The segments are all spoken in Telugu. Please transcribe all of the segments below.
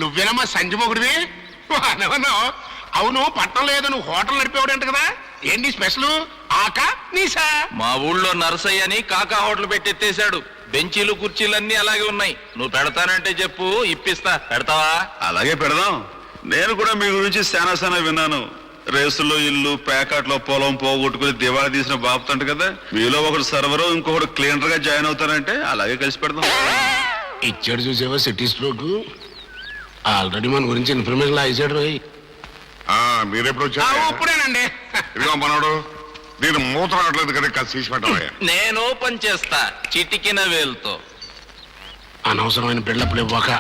నువ్వేనమ్మా సంజమొగుడివి అనవను. అవును పట్టణం లేదు, నువ్వు హోటల్ నడిపేవాడంట కదా, ఏంటి స్పెషల్? ఆకా నీసా? మా ఊళ్ళో నరసయ్య అని కాకా హోటల్ పెట్టెత్తేశాడు. బెంచీలు కుర్చీలన్నీ అలాగే ఉన్నాయి. నువ్వు పెడతానంటే చెప్పు, ఇప్పిస్తా. పెడతావా? అలాగే పెడదాం. నేను కూడా మీ గురించి శానా విన్నాను. రేసుల్లో ఇల్లు, ప్యాకెట్లో పొలం పోగొట్టుకుని దివాళా తీసిన బాపుతంట కదా. మీలో ఒకడు సర్వరు, ఇంకొకడు క్లీనర్ గా జాయిన్ అవుతారంటే అలాగే కలిసి పెడదాం. ఇచ్చాడు చూసావా సిటీ స్ట్రోక్. ఆల్రెడీ మన గురించి ఇన్ఫర్మేషన్ ఇచ్చాడు. మీరెప్పుడు వచ్చారు? ఇప్పుడేనండి. ఇదిగో మనోడు, నేను మూత రావట్లేదు కదా, కాస్త తీసి పెట్టవయ్యా. నేను ఓపెన్ చేస్తా చిటికిన వేలుతో. అనవసరమైన బిల్డప్లు ఇవ్వక.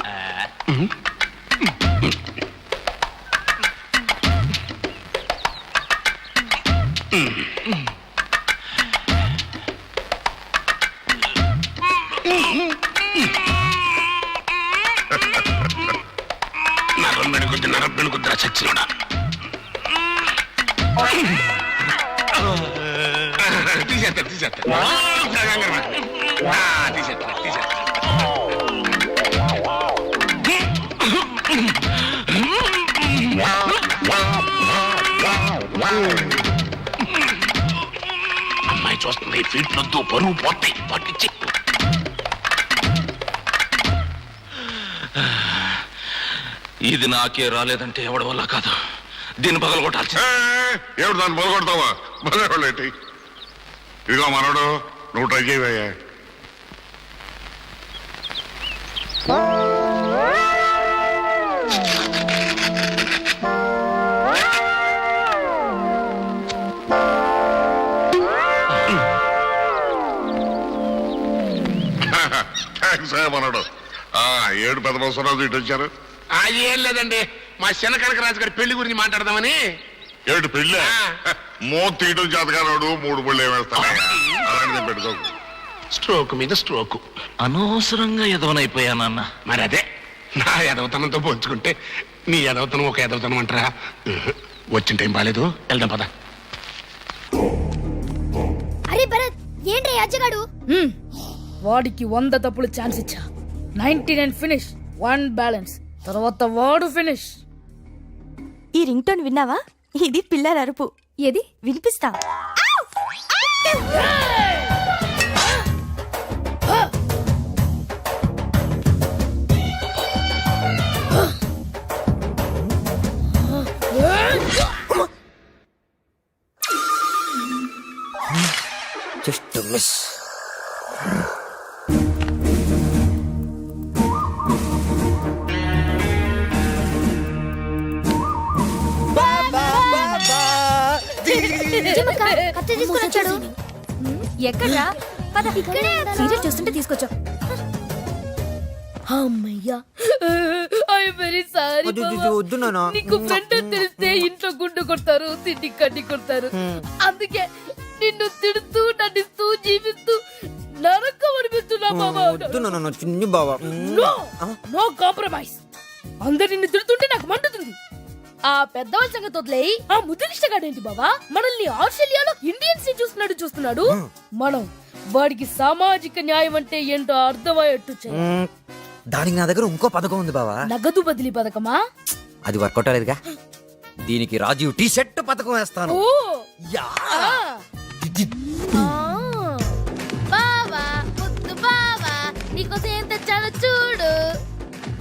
నరం పెనుకుద్రా చచ్చినోడా. తీసేస్తా తీసేస్తా. అమ్మాయి చూస్తుంది, ఫీట్లొద్దు, పరువు పోతాయి, పట్టించి. ఇది నాకే రాలేదంటే ఎవడి వల్ల కాదు, దీన్ని పగలగొట్టాల్సి. ఏమిటి దాన్ని మొదలుకొడతావా? మొదలెట్టి ఇదిగో మనోడు, నువ్వు ట్రై చేయవయ్యా. మనోడు 7 పెద్ద సంవత్సరాలు ఇటు వచ్చారు. ఏం లేదండి, మా చిన్న కనకరాజు గారి పెళ్లి గురించి మాట్లాడదామని. ఏమిటి పెళ్ళి? మోత్ తీయటం చేతగానాడు, 3 పళ్ళు ఏమేస్తాను అలాంటిది పెట్టుకోకు. స్ట్రోక్ మీద స్ట్రోక్. అనవసరంగా ఎదవనైపోయానన్న. మరి అదే, నా ఎదవతనంతో పోల్చుకుంటే నీ ఎదవతనం ఒక ఎదవతనం అంటారా? వచ్చిన టైం బాగాలేదు, వెళ్దాం పద. అరే భరత్, ఏంటి అజ్జగాడు? వాడికి 100 తప్పులు ఛాన్స్ ఇచ్చా. 99 ఫినిష్, 1 బ్యాలెన్స్. తర్వాత వాడు ఫినిష్. ఈ రింగ్ టోన్ విన్నావా? ఇది పిల్లల అరుపు. ఏది వినిపిస్తా? Just miss. ఎక్కడా? సీరియల్ చూస్తుంటే తీసుకొచ్చా. అమ్మయ్యా, వెరీ సారీ. వద్దు నాన్న. నీకు ఫ్రెండ్ తెలిస్తే ఇంట్లో గుండు కొడతారు, తిండి కడ్డి కొడతారు. అందుకే నిన్ను తిడుతూ నటిస్తూ జీవిస్తూ నరకం అనిపిస్తున్నా బాబా. వద్దు నాన్న, చిన్ని బావా. No compromise. అందరు నిన్ను తిడుతుంటే నాకు మండుతుంది. ఆ పెద్దవాళ్ళ సంగతి వదిలేయి, ఆ ముద్దునిష్టగాడేంటి బావా మనల్ని ఆస్ట్రేలియాలో ఇండియన్స్ ని చూస్తున్నాడు. మనం వాడికి సామాజిక న్యాయం అంటే ఏంటో అర్థమయ్యేట్టు చేయాలి. దానికి నా దగ్గర ఇంకో పథకం ఉంది బావా. నగదు బదిలీ పథకమా? అది వర్కౌట్ అవ్వలేదుగా. దీనికి రాజీవ్ టీ షర్ట్ పథకం వేస్తాను. బావా ముద్దు బావా, నీకోసం ఏం తెచ్చానో చూడు.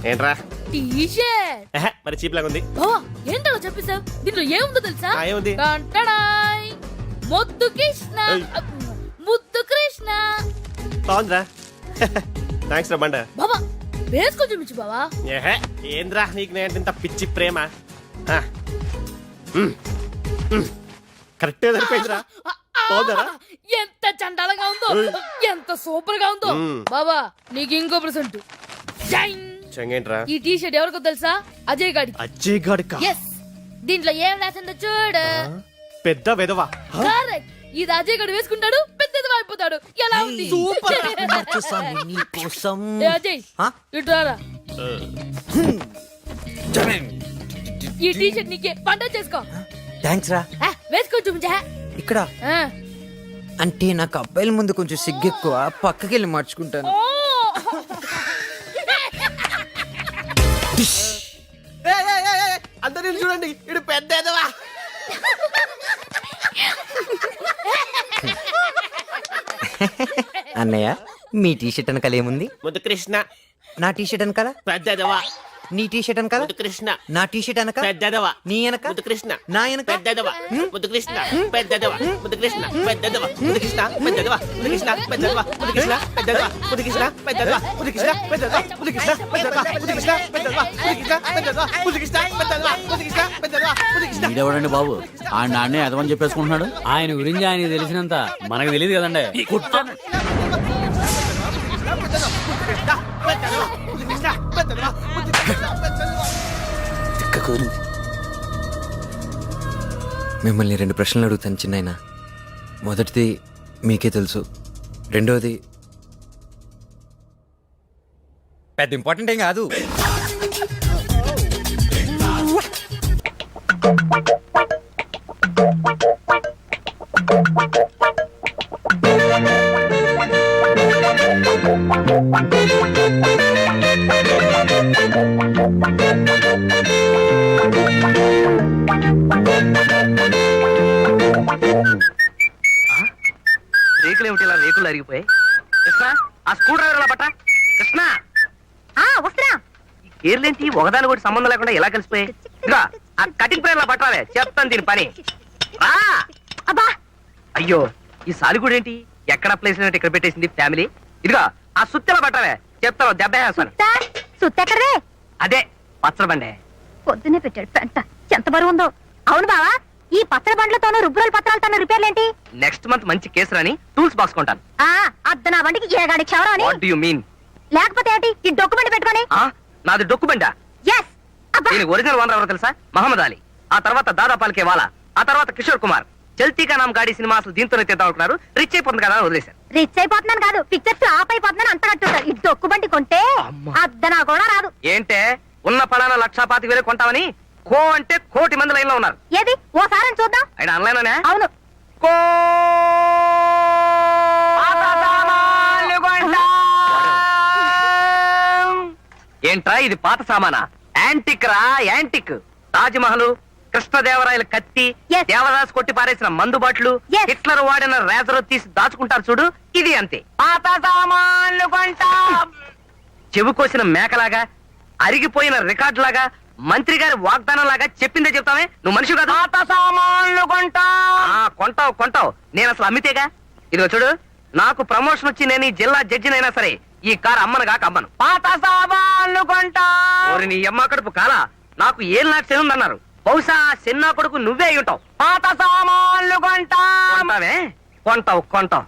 ఏంట్రా? T shirt. మరి చీప్ లాగా ఉంది. బావా ఏంటో చెప్పేశావు? దీంట్లో ఏముందో తెలుసా? ఏముంది? టంటడాయ్, ముద్దు కృష్ణ. ముద్దు కృష్ణ బాగుందిరా. థ్యాంక్స్ రా బండ. బావా వేసుకొని చూపించు బావా. ఏంద్రా నీకు నేను ఇంత పిచ్చి ప్రేమ? కరెక్ట్ సరిపోయిందిరా. ఎంత చండాలంగా ఉందో, ఎంత సూపర్ గా ఉందో. బావా నీకు ఇంకో ప్రెసెంట్. చెంగేంట్రా? ఈ టీ షర్ట్ ఎవరికో తెలుసా? అజయ్ గాడి. అజయ్ గాడికా? ఎస్. దీంట్లో ఏం రాసిందో చూడు. పెద్ద వెదవా. కరెక్ట్. ఇది అజయ్ గాడు వేసుకుంటాడు, పెద్దది అయిపోతాడు. ఎలా ఉంది? అజయ్ ఇటు రారా. ఈ టీ షర్ట్ నీకే, పంట చేసుకో. థ్యాంక్స్ రా. వేసుకో చూపించా. ఇక్కడ అంటే నాకు అబ్బాయిల ముందు కొంచెం సిగ్గెక్కువ, పక్కకి వెళ్ళి మార్చుకుంటాను. అందరూ చూడండి ఇడు పెద్ద ఎదవా. అన్నయ్య మీ టీషర్ట్ వెనకాల ఏముంది? ముద్దు కృష్ణ నా టీషర్ట్ వెనకాల పెద్ద ఎదవా. నీ టీషర్ట్ వెనకాల ముద్దు కృష్ణ నా టీషర్ట్ వెనక పెద్ద ఎదవా. నీ వెనక ముద్దు కృష్ణ నా వెనక పెద్ద ఎదవా. ముద్దు కృష్ణ పెద్ద ఎదవా. ముద్దు కృష్ణ పెద్ద ఎదవా. ముద్దు కృష్ణ పెద్ద ఎదవా. ముద్దు కృష్ణ పెద్ద ఎదవా. ముద్దు కృష్ణ పెద్ద ఎదవా. ముద్దు కృష్ణ పెద్ద ఎదవా. ముద్దు కృష్ణ పెద్ద ఎదవా. ముద్దు కృష్ణ పెద్ద ఎదవా. ముద్దు కృష్ణ పెద్ద ఎదవా. ముద్దు కృష్ణ పెద్ద ఎదవా. ముద్దు కృష్ణ పెద్ద ఎదవా. ముద్దు కృష్ణ పెద్ద ఎదవా. ముద్దు కృష్ణ వీడెవడండి బాబు? ఆయన నాన్నే అదమని చెప్పేసుకుంటున్నాడు. ఆయన గురించి ఆయనకి తెలిసినంత మనకు తెలియదు కదండి. మిమ్మల్ని 2 ప్రశ్నలు అడుగుతాను చిన్నాయన. మొదటిది మీకే తెలుసు, రెండోది పెద్ద ఇంపార్టెంట్ ఏం కాదు. రేకులు ఏమిటి ఇలా రేకులు అరిగిపోయి? కృష్ణ, ఆ స్క్రూ డ్రైవర్ లా పట్ట. కృష్ణ, వస్తున్నా. ఈ గేర్లేంటి ఒకదాని కూడా సంబంధం లేకుండా ఎలా కలిసిపోయి? ఇదిగో ఆ కటింగ్ ప్రేర్ లా పట్టాలే, చెప్తాను దీని పని. అబ్బా అయ్యో, ఈ సాలిగూడు ఏంటి ఎక్కడ ప్లేస్ లేనట్టు ఇక్కడ పెట్టేసింది ఫ్యామిలీ. ఇదిగో ఆ సుత్తెలా పట్టాలే, చెప్తాను దెబ్బ వేస్తాను. సుత్తెక్కడదే? అదే పచ్చడి బండే. పొద్దునే పెట్టాడు పెంట. ఎంత బరువు ఉందో. అవును బావా, ఈ పచ్చడి బండ్లతోనూ రుబ్బురోల పత్రాలతోనూ రిపేర్లేంటి? నెక్స్ట్ మంత్ మంచి కేసు రాని టూల్స్ బాక్స్ కొంటాను. అద్ద నా బండికి ఏగాడి క్షవరం అని. What do you mean? లేకపోతే ఏంటి ఈ డొక్కు బండి పెట్టుకొని? నాది డొక్కు బండా. ఎస్. అబ్బా దీనికి ఒరిజినల్ ఓనర్ ఎవరో తెలుసా? మహమ్మద్ అలీ. ఆ తర్వాత దాదా పాల్కే వాలా. ఆ తర్వాత కిషోర్ కుమార్. చల్తీకా నామ్ గాడి సినిమా అసలు దీంతోనే తీద్దాం అనుకున్నారు. రిచ్ అయిపోతుంది కదా అని వదిలేశారు. రిచ్ అయిపోతున్నాను కాదు, పిక్చర్ ఫ్లాప్ అయిపోతున్నాను అంత కట్టుంటారు. ఈ డొక్కు బండి కొంటే అద్ద నా కూడా రాదు. ఏంటే ఉన్న పలానా 1,25,000 కొంటామని కో అంటే కోటి మంది లైన్ లో ఉన్నారు. ఏది ఓసారి చూద్దాం. ఆయన ఆన్లైన్ అవును. కో ఏంట్రా ఇది పాత సామానా? యాంటిక్ రా యాంటిక్. తాజ్ మహల్, కృష్ణదేవరాయల కత్తి, Yes. దేవదాస్ కొట్టి పారేసిన మందు బాట్లు, Yes. హిట్లర్ వాడిన రేజర్ తీసి దాచుకుంటారు చూడు, ఇది అంతే. పాత సామాన్లు కొంటా. చెవి కోసిన మేకలాగా, అరిగిపోయిన రికార్డు లాగా, మంత్రి గారి వాగ్దానం లాగా చెప్పిందే చెప్తామే. నువ్వు మనిషి కాదు. పాత సామాన్లు కొంటా. కొంటావు కొంటావు, నేను అసలు అమ్మితేగా. ఇదిగో చూడు, నాకు ప్రమోషన్ వచ్చి నేను ఈ జిల్లా జడ్జినైనా సరే ఈ కారు అమ్మను కాక అమ్మను. పాత సామాన్లు కొంటా. ఓరి నీ అమ్మ కడుపు కాలా, నాకు ఏం నాకు చెందన్నారు. బహుశా చిన్న కొడుకు నువ్వే అయి ఉంటావు. పాత సామాన్లు కొంటా. కొంటావే? కొంటావు కొంటావు.